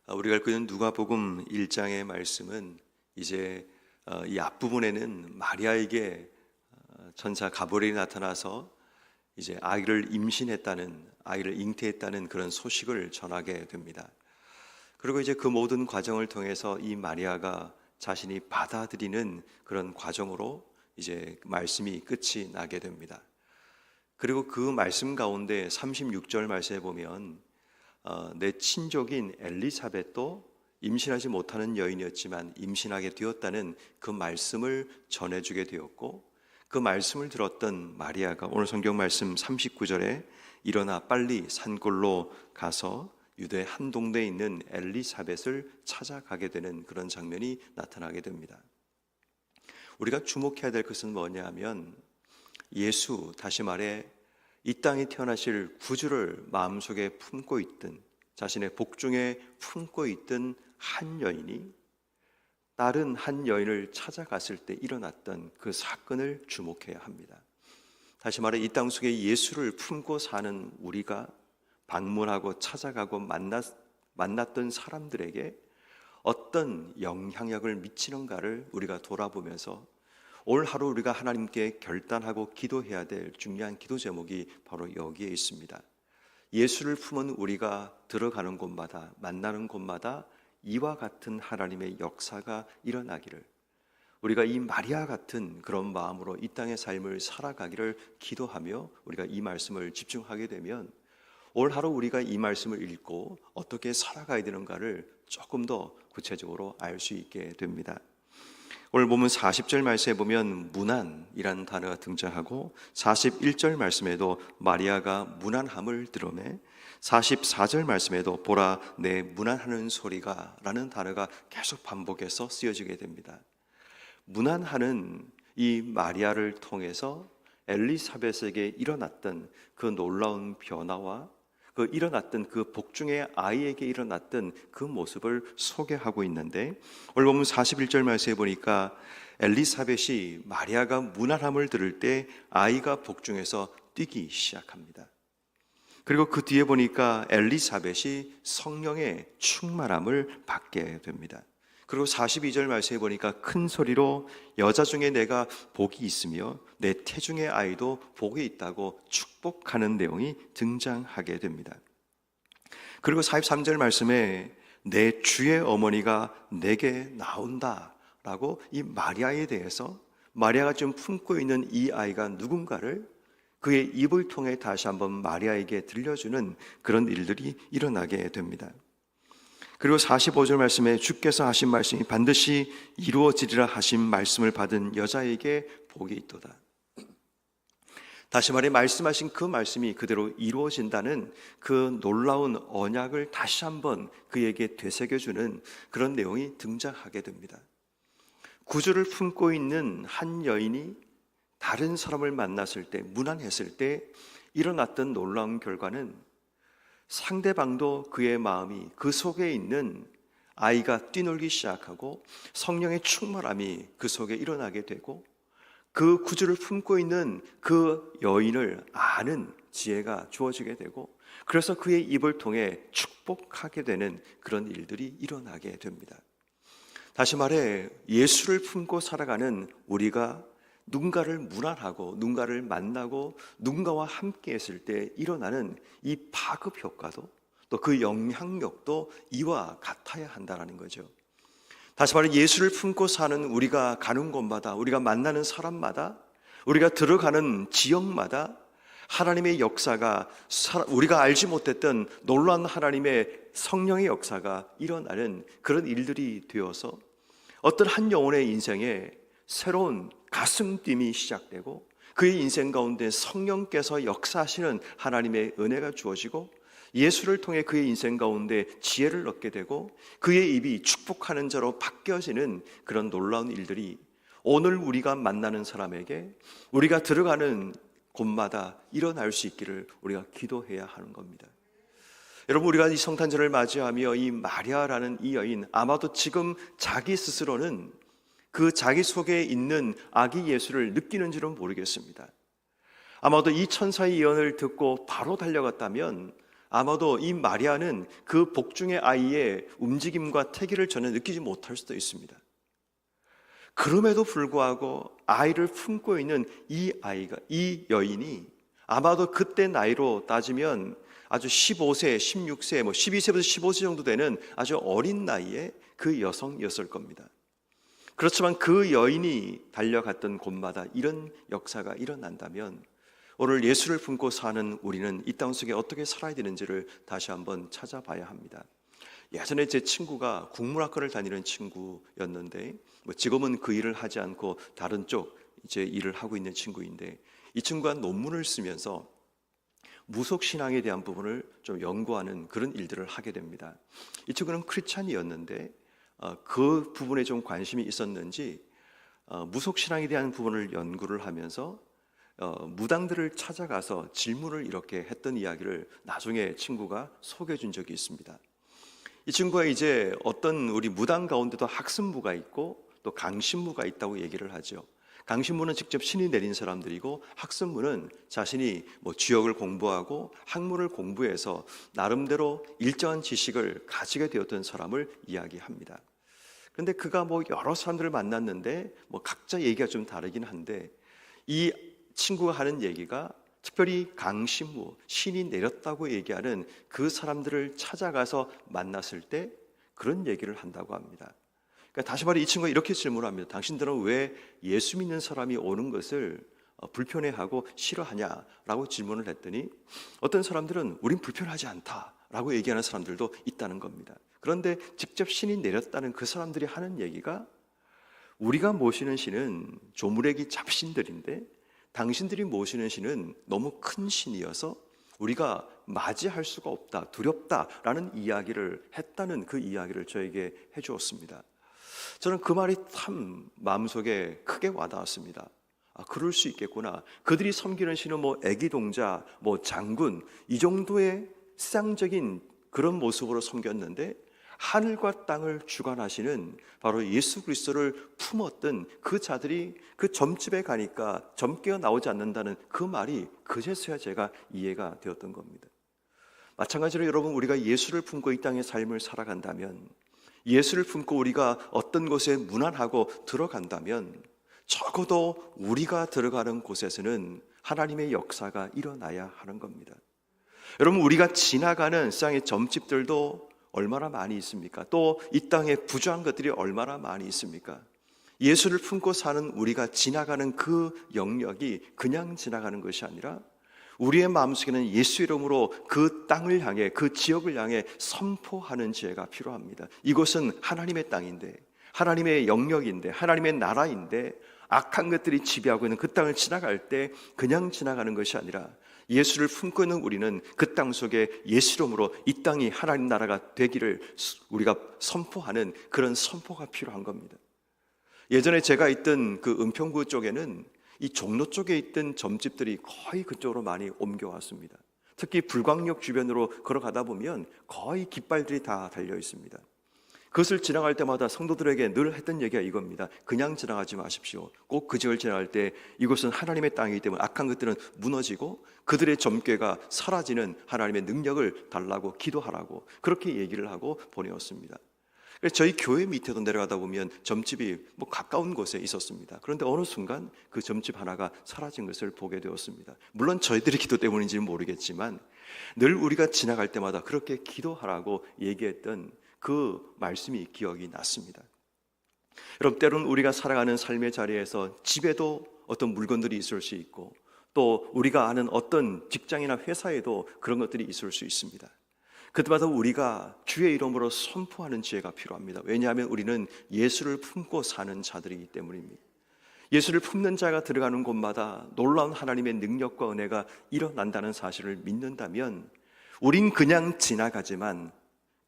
우리가 읽고 있는 누가복음 1장의 말씀은 이제 이 앞부분에는 마리아에게 천사 가브리엘이 나타나서 이제 아이를 잉태했다는 그런 소식을 전하게 됩니다. 그리고 이제 그 모든 과정을 통해서 이 마리아가 자신이 받아들이는 그런 과정으로 이제 말씀이 끝이 나게 됩니다. 그리고 그 말씀 가운데 36절 말씀에 보면 내 친족인 엘리사벳도 임신하지 못하는 여인이었지만 임신하게 되었다는 그 말씀을 전해주게 되었고, 그 말씀을 들었던 마리아가 오늘 성경 말씀 39절에 일어나 빨리 산골로 가서 유대 한 동네에 있는 엘리사벳을 찾아가게 되는 그런 장면이 나타나게 됩니다. 우리가 주목해야 될 것은 뭐냐 하면 예수, 다시 말해 이 땅에 태어나실 구주를 마음속에 품고 있던, 자신의 복중에 품고 있던 한 여인이 다른 한 여인을 찾아갔을 때 일어났던 그 사건을 주목해야 합니다. 다시 말해 이 땅 속에 예수를 품고 사는 우리가 방문하고 찾아가고 만났던 사람들에게 어떤 영향력을 미치는가를 우리가 돌아보면서 올 하루 우리가 하나님께 결단하고 기도해야 될 중요한 기도 제목이 바로 여기에 있습니다. 예수를 품은 우리가 들어가는 곳마다, 만나는 곳마다 이와 같은 하나님의 역사가 일어나기를, 우리가 이 마리아 같은 그런 마음으로 이 땅의 삶을 살아가기를 기도하며 우리가 이 말씀을 집중하게 되면 올 하루 우리가 이 말씀을 읽고 어떻게 살아가야 되는가를 조금 더 구체적으로 알 수 있게 됩니다. 오늘 보면 40절 말씀에 보면 무난이라는 단어가 등장하고 41절 말씀에도 마리아가 무난함을 드러내 44절 말씀에도 보라 내 무난하는 소리가 라는 단어가 계속 반복해서 쓰여지게 됩니다. 무난하는 이 마리아를 통해서 엘리사벳에게 일어났던 그 놀라운 변화와 그 일어났던 그 복중의 아이에게 일어났던 그 모습을 소개하고 있는데, 오늘 보면 41절 말씀에 보니까 엘리사벳이 마리아가 무난함을 들을 때 아이가 복중에서 뛰기 시작합니다. 그리고 그 뒤에 보니까 엘리사벳이 성령의 충만함을 받게 됩니다. 그리고 42절 말씀에 보니까 큰 소리로 여자 중에 내가 복이 있으며 내 태중의 아이도 복이 있다고 축복하는 내용이 등장하게 됩니다. 그리고 43절 말씀에 내 주의 어머니가 내게 나온다 라고 이 마리아에 대해서, 마리아가 지금 품고 있는 이 아이가 누군가를 그의 입을 통해 다시 한번 마리아에게 들려주는 그런 일들이 일어나게 됩니다. 그리고 45절 말씀에 주께서 하신 말씀이 반드시 이루어지리라 하신 말씀을 받은 여자에게 복이 있도다. 다시 말해 말씀하신 그 말씀이 그대로 이루어진다는 그 놀라운 언약을 다시 한번 그에게 되새겨주는 그런 내용이 등장하게 됩니다. 구주를 품고 있는 한 여인이 다른 사람을 만났을 때, 무난했을 때 일어났던 놀라운 결과는 상대방도 그의 마음이, 그 속에 있는 아이가 뛰놀기 시작하고 성령의 충만함이 그 속에 일어나게 되고 그 구주를 품고 있는 그 여인을 아는 지혜가 주어지게 되고, 그래서 그의 입을 통해 축복하게 되는 그런 일들이 일어나게 됩니다. 다시 말해 예수를 품고 살아가는 우리가 누군가를 무난하고 누군가를 만나고 누군가와 함께 했을 때 일어나는 이 파급 효과도, 또 그 영향력도 이와 같아야 한다는 거죠. 다시 말해 예수를 품고 사는 우리가 가는 곳마다, 우리가 만나는 사람마다, 우리가 들어가는 지역마다 하나님의 역사가, 우리가 알지 못했던 놀라운 하나님의 성령의 역사가 일어나는 그런 일들이 되어서 어떤 한 영혼의 인생에 새로운 가슴뛰임이 시작되고 그의 인생 가운데 성령께서 역사하시는 하나님의 은혜가 주어지고 예수를 통해 그의 인생 가운데 지혜를 얻게 되고 그의 입이 축복하는 자로 바뀌어지는 그런 놀라운 일들이 오늘 우리가 만나는 사람에게, 우리가 들어가는 곳마다 일어날 수 있기를 우리가 기도해야 하는 겁니다. 여러분, 우리가 이 성탄절을 맞이하며 이 마리아라는 이 여인, 아마도 지금 자기 스스로는 그 자기 속에 있는 아기 예수를 느끼는지는 모르겠습니다. 아마도 이 천사의 예언을 듣고 바로 달려갔다면 아마도 이 마리아는 그 복중의 아이의 움직임과 태기를 전혀 느끼지 못할 수도 있습니다. 그럼에도 불구하고 아이를 품고 있는 이 아이가, 이 여인이 아마도 그때 나이로 따지면 아주 15세, 16세, 12세부터 15세 정도 되는 아주 어린 나이에 그 여성이었을 겁니다. 그렇지만 그 여인이 달려갔던 곳마다 이런 역사가 일어난다면 오늘 예수를 품고 사는 우리는 이 땅 속에 어떻게 살아야 되는지를 다시 한번 찾아봐야 합니다. 예전에 제 친구가 국문학과를 다니는 친구였는데 지금은 그 일을 하지 않고 다른 쪽 이제 일을 하고 있는 친구인데, 이 친구가 논문을 쓰면서 무속신앙에 대한 부분을 좀 연구하는 그런 일들을 하게 됩니다. 이 친구는 크리스찬이었는데 그 부분에 좀 관심이 있었는지 무속신앙에 대한 부분을 연구를 하면서 무당들을 찾아가서 질문을 이렇게 했던 이야기를 나중에 친구가 소개해 준 적이 있습니다. 이 친구가 이제 어떤 우리 무당 가운데도 학습무가 있고 또 강신무가 있다고 얘기를 하죠. 강신무는 직접 신이 내린 사람들이고, 학습무는 자신이 주역을 공부하고 학문을 공부해서 나름대로 일정한 지식을 가지게 되었던 사람을 이야기합니다. 그런데 그가 여러 사람들을 만났는데 각자 얘기가 좀 다르긴 한데, 이 친구가 하는 얘기가 특별히 강신무, 신이 내렸다고 얘기하는 그 사람들을 찾아가서 만났을 때 그런 얘기를 한다고 합니다. 그러니까 다시 말해 이 친구가 이렇게 질문합니다. 당신들은 왜 예수 믿는 사람이 오는 것을 불편해하고 싫어하냐라고 질문을 했더니, 어떤 사람들은 우린 불편하지 않다라고 얘기하는 사람들도 있다는 겁니다. 그런데 직접 신이 내렸다는 그 사람들이 하는 얘기가, 우리가 모시는 신은 조무래기 잡신들인데 당신들이 모시는 신은 너무 큰 신이어서 우리가 맞이할 수가 없다, 두렵다라는 이야기를 했다는 그 이야기를 저에게 해주었습니다. 저는 그 말이 참 마음속에 크게 와닿았습니다. 그럴 수 있겠구나. 그들이 섬기는 신은 애기동자, 장군, 이 정도의 세상적인 그런 모습으로 섬겼는데, 하늘과 땅을 주관하시는 바로 예수 그리스도를 품었던 그 자들이 그 점집에 가니까 점괘가 나오지 않는다는 그 말이 그제서야 제가 이해가 되었던 겁니다. 마찬가지로 여러분, 우리가 예수를 품고 이 땅의 삶을 살아간다면, 예수를 품고 우리가 어떤 곳에 무난하고 들어간다면, 적어도 우리가 들어가는 곳에서는 하나님의 역사가 일어나야 하는 겁니다. 여러분, 우리가 지나가는 세상의 점집들도 얼마나 많이 있습니까? 또 이 땅에 부주한 것들이 얼마나 많이 있습니까? 예수를 품고 사는 우리가 지나가는 그 영역이 그냥 지나가는 것이 아니라 우리의 마음속에는 예수 이름으로 그 땅을 향해, 그 지역을 향해 선포하는 지혜가 필요합니다. 이곳은 하나님의 땅인데, 하나님의 영역인데, 하나님의 나라인데, 악한 것들이 지배하고 있는 그 땅을 지나갈 때 그냥 지나가는 것이 아니라 예수를 품고 있는 우리는 그 땅 속에 예수 이름으로 이 땅이 하나님 나라가 되기를 우리가 선포하는 그런 선포가 필요한 겁니다. 예전에 제가 있던 그 은평구 쪽에는 이 종로 쪽에 있던 점집들이 거의 그쪽으로 많이 옮겨왔습니다. 특히 불광역 주변으로 걸어가다 보면 거의 깃발들이 다 달려 있습니다. 그것을 지나갈 때마다 성도들에게 늘 했던 얘기가 이겁니다. 그냥 지나가지 마십시오. 꼭 그 지역을 지나갈 때 이곳은 하나님의 땅이기 때문에 악한 것들은 무너지고 그들의 점괘가 사라지는 하나님의 능력을 달라고 기도하라고 그렇게 얘기를 하고 보내었습니다. 그래서 저희 교회 밑에도 내려가다 보면 점집이 가까운 곳에 있었습니다. 그런데 어느 순간 그 점집 하나가 사라진 것을 보게 되었습니다. 물론 저희들의 기도 때문인지는 모르겠지만 늘 우리가 지나갈 때마다 그렇게 기도하라고 얘기했던 그 말씀이 기억이 났습니다. 여러분, 때로는 우리가 살아가는 삶의 자리에서 집에도 어떤 물건들이 있을 수 있고 또 우리가 아는 어떤 직장이나 회사에도 그런 것들이 있을 수 있습니다. 그때마다 우리가 주의 이름으로 선포하는 지혜가 필요합니다. 왜냐하면 우리는 예수를 품고 사는 자들이기 때문입니다. 예수를 품는 자가 들어가는 곳마다 놀라운 하나님의 능력과 은혜가 일어난다는 사실을 믿는다면 우린 그냥 지나가지만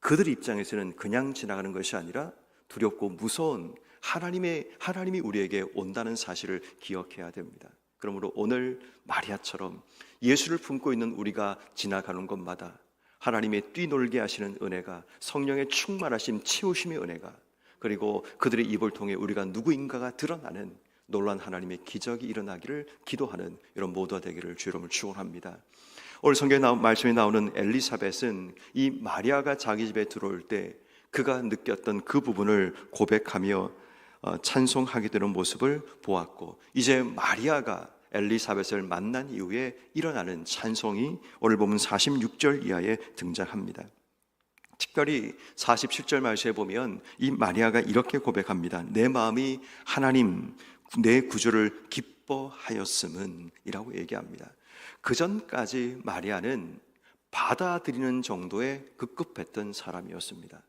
그들 입장에서는 그냥 지나가는 것이 아니라 두렵고 무서운 하나님이 우리에게 온다는 사실을 기억해야 됩니다. 그러므로 오늘 마리아처럼 예수를 품고 있는 우리가 지나가는 곳마다 하나님의 뛰놀게 하시는 은혜가, 성령의 충만하심, 치우심의 은혜가, 그리고 그들의 입을 통해 우리가 누구인가가 드러나는 놀라운 하나님의 기적이 일어나기를 기도하는 이런 모두가 되기를 주 이름으로 축원합니다. 오늘 성경에 말씀에 나오는 엘리사벳은 이 마리아가 자기 집에 들어올 때 그가 느꼈던 그 부분을 고백하며 찬송하게 되는 모습을 보았고, 이제 마리아가 엘리사벳을 만난 이후에 일어나는 찬송이 오늘 보면 46절 이하에 등장합니다. 특별히 47절 말씀에 보면 이 마리아가 이렇게 고백합니다. 내 마음이 하나님 내 구주를 기뻐하였음은 이라고 얘기합니다. 그 전까지 마리아는 받아들이는 정도에 급급했던 사람이었습니다.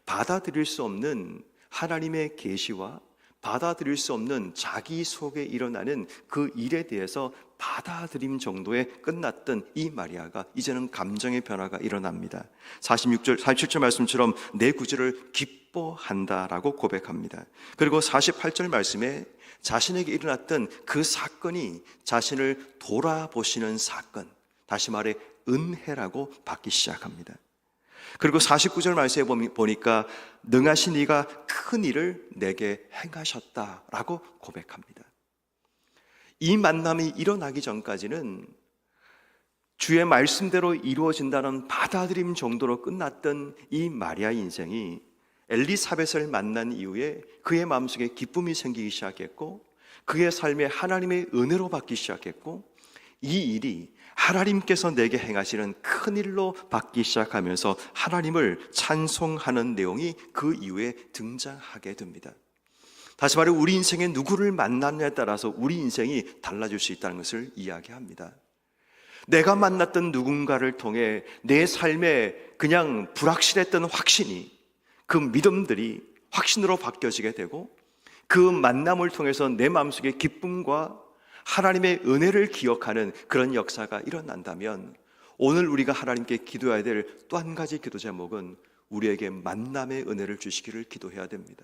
받아들일 수 없는 하나님의 계시와 받아들일 수 없는 자기 속에 일어나는 그 일에 대해서 받아들임 정도에 끝났던 이 마리아가 이제는 감정의 변화가 일어납니다. 47절 말씀처럼 내 구주를 기뻐한다라고 고백합니다. 그리고 48절 말씀에 자신에게 일어났던 그 사건이 자신을 돌아보시는 사건, 다시 말해 은혜라고 받기 시작합니다. 그리고 49절 말씀에 보니까 능하신 이가 큰 일을 내게 행하셨다라고 고백합니다. 이 만남이 일어나기 전까지는 주의 말씀대로 이루어진다는 받아들임 정도로 끝났던 이 마리아의 인생이 엘리사벳을 만난 이후에 그의 마음속에 기쁨이 생기기 시작했고, 그의 삶에 하나님의 은혜로 받기 시작했고, 이 일이 하나님께서 내게 행하시는 큰 일로 받기 시작하면서 하나님을 찬송하는 내용이 그 이후에 등장하게 됩니다. 다시 말해 우리 인생에 누구를 만나느냐에 따라서 우리 인생이 달라질 수 있다는 것을 이야기합니다. 내가 만났던 누군가를 통해 내 삶에 그냥 불확실했던 확신이, 그 믿음들이 확신으로 바뀌어지게 되고, 그 만남을 통해서 내 마음속에 기쁨과 하나님의 은혜를 기억하는 그런 역사가 일어난다면, 오늘 우리가 하나님께 기도해야 될 또 한 가지 기도 제목은 우리에게 만남의 은혜를 주시기를 기도해야 됩니다.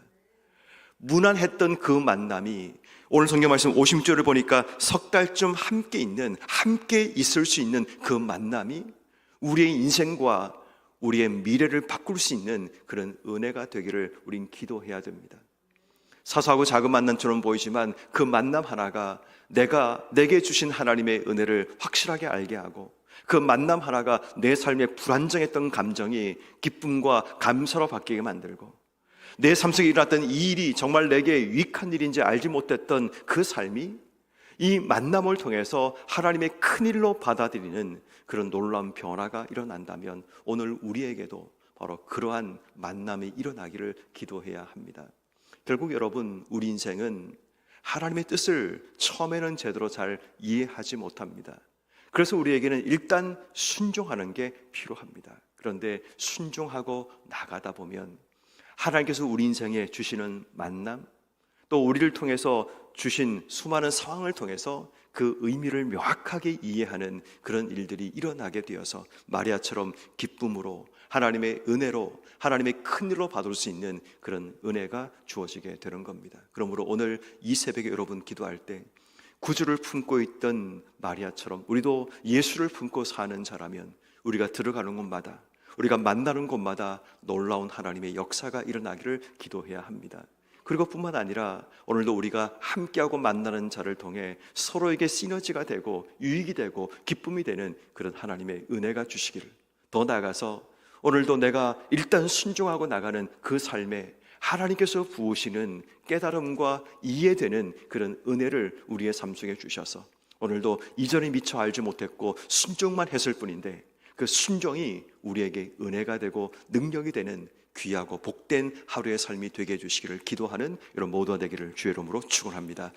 무난했던 그 만남이 오늘 성경 말씀 50절을 보니까 석 달쯤 함께 있을 수 있는 그 만남이 우리의 인생과 우리의 미래를 바꿀 수 있는 그런 은혜가 되기를 우린 기도해야 됩니다. 사소하고 작은 만남처럼 보이지만 그 만남 하나가 내게 주신 하나님의 은혜를 확실하게 알게 하고, 그 만남 하나가 내 삶에 불안정했던 감정이 기쁨과 감사로 바뀌게 만들고, 내 삶 속에 일어났던 이 일이 정말 내게 유익한 일인지 알지 못했던 그 삶이 이 만남을 통해서 하나님의 큰 일로 받아들이는 그런 놀라운 변화가 일어난다면 오늘 우리에게도 바로 그러한 만남이 일어나기를 기도해야 합니다. 결국 여러분, 우리 인생은 하나님의 뜻을 처음에는 제대로 잘 이해하지 못합니다. 그래서 우리에게는 일단 순종하는 게 필요합니다. 그런데 순종하고 나가다 보면 하나님께서 우리 인생에 주시는 만남, 또 우리를 통해서 주신 수많은 상황을 통해서 그 의미를 명확하게 이해하는 그런 일들이 일어나게 되어서 마리아처럼 기쁨으로, 하나님의 은혜로, 하나님의 큰 일로 받을 수 있는 그런 은혜가 주어지게 되는 겁니다. 그러므로 오늘 이 새벽에 여러분 기도할 때 구주를 품고 있던 마리아처럼 우리도 예수를 품고 사는 자라면 우리가 들어가는 곳마다, 우리가 만나는 곳마다 놀라운 하나님의 역사가 일어나기를 기도해야 합니다. 그리고 뿐만 아니라 오늘도 우리가 함께하고 만나는 자를 통해 서로에게 시너지가 되고 유익이 되고 기쁨이 되는 그런 하나님의 은혜가 주시기를, 더 나아가서 오늘도 내가 일단 순종하고 나가는 그 삶에 하나님께서 부으시는 깨달음과 이해되는 그런 은혜를 우리의 삶 속에 주셔서 오늘도 이전에 미처 알지 못했고 순종만 했을 뿐인데 그 순종이 우리에게 은혜가 되고 능력이 되는 귀하고 복된 하루의 삶이 되게 해주시기를 기도하는 이런 모두가 되기를 주의 이름으로 축원합니다.